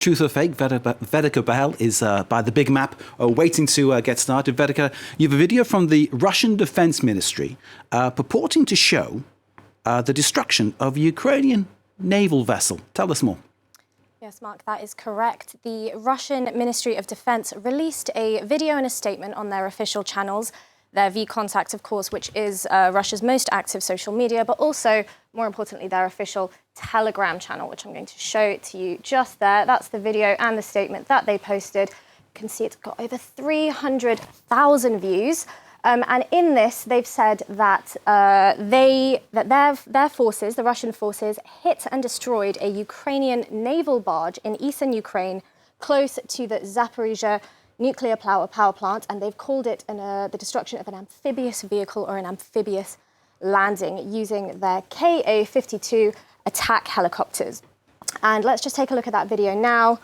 Truth or Fake. Vedika Bahl is by the big map, waiting to get started. Vedika, you have a video from the Russian Defense Ministry purporting to show the destruction of a Ukrainian naval vessel. Tell us more. Yes, Mark, that is correct. The Russian Ministry of Defense released a video and a statement on their official channels, their VKontakte, of course, which is Russia's most active social media, but also, more importantly, their official Telegram channel, which I'm going to show to you just there. That's the video and the statement that they posted. You can see it's got over 300,000 views. And in this, they've said that their forces, the Russian forces, hit and destroyed a Ukrainian naval barge in eastern Ukraine, close to the Zaporizhzhia nuclear power plant, and they've called it the destruction of an amphibious vehicle or an amphibious landing using their Ka-52 attack helicopters. And let's just take a look at that video now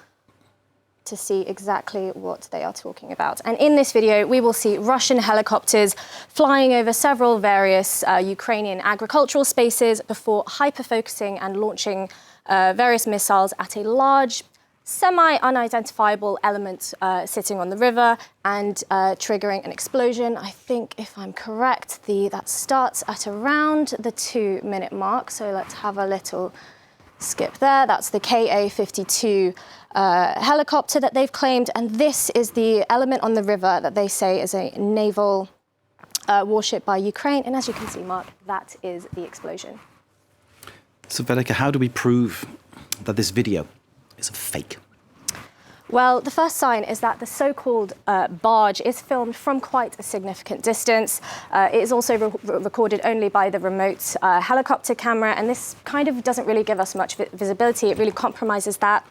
to see exactly what they are talking about. And in this video, we will see Russian helicopters flying over several various Ukrainian agricultural spaces before hyper-focusing and launching various missiles at a large, semi-unidentifiable element sitting on the river and triggering an explosion. I think, if I'm correct, that starts at around the 2-minute mark. So let's have a little skip there. That's the Ka-52 helicopter that they've claimed, and this is the element on the river that they say is a naval warship by Ukraine. And as you can see, Mark, that is the explosion. So, Vedika, how do we prove that this video is a fake? Well, the first sign is that the so-called barge is filmed from quite a significant distance. It is also recorded only by the remote helicopter camera, and this kind of doesn't really give us much visibility. It really compromises that.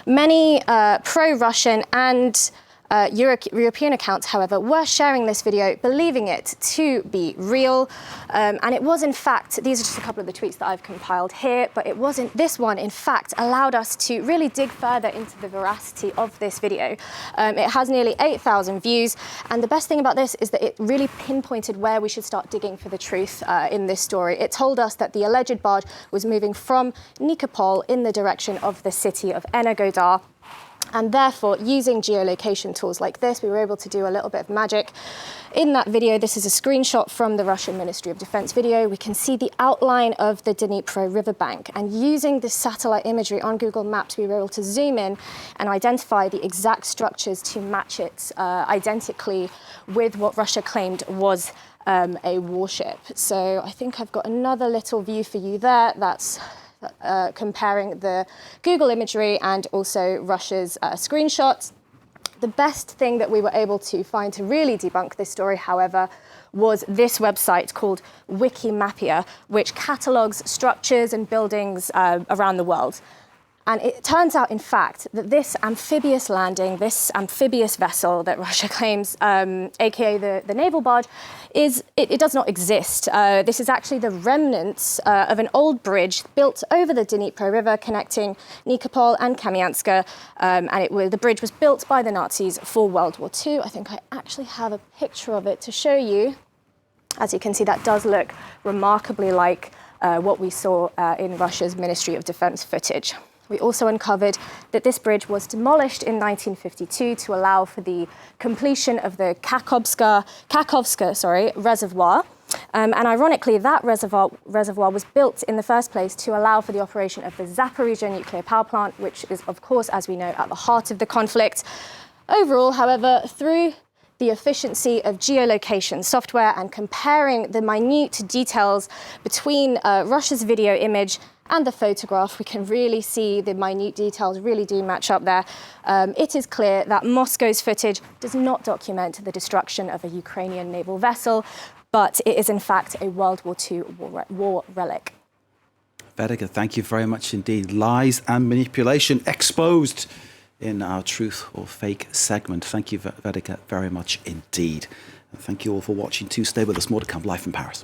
Many pro-Russian and European accounts, however, were sharing this video, believing it to be real. And it was, in fact, these are just a couple of the tweets that I've compiled here, but it wasn't. This one, in fact, allowed us to really dig further into the veracity of this video. It has nearly 8,000 views. And the best thing about this is that it really pinpointed where we should start digging for the truth in this story. It told us that the alleged barge was moving from Nikopol in the direction of the city of Energodar. And therefore, using geolocation tools like this, we were able to do a little bit of magic. In that video, this is a screenshot from the Russian Ministry of Defense video. We can see the outline of the Dnipro riverbank. And using this satellite imagery on Google Maps, we were able to zoom in and identify the exact structures to match it identically with what Russia claimed was a warship. So I think I've got another little view for you there. That's comparing the Google imagery and also Russia's screenshots. The best thing that we were able to find to really debunk this story, however, was this website called Wikimapia, which catalogues structures and buildings around the world. And it turns out, in fact, that this amphibious landing, this amphibious vessel that Russia claims, aka the naval barge, it does not exist. This is actually the remnants of an old bridge built over the Dnipro River connecting Nikopol and Kamyanska. And the bridge was built by the Nazis for World War II. I think I actually have a picture of it to show you. As you can see, that does look remarkably like what we saw in Russia's Ministry of Defense footage. We also uncovered that this bridge was demolished in 1952 to allow for the completion of the Kakhovska reservoir. And ironically, that reservoir was built in the first place to allow for the operation of the Zaporizhzhia nuclear power plant, which is, of course, as we know, at the heart of the conflict. Overall, however, through the efficiency of geolocation software and comparing the minute details between Russia's video image and the photograph, we can really see the minute details really do match up there. It is clear that Moscow's footage does not document the destruction of a Ukrainian naval vessel, but it is in fact a World War II war relic. Vedika, thank you very much indeed. Lies and manipulation exposed in our Truth or Fake segment. Thank you, Vedika, very much indeed. And thank you all for watching too. Stay with us, more to come live from Paris.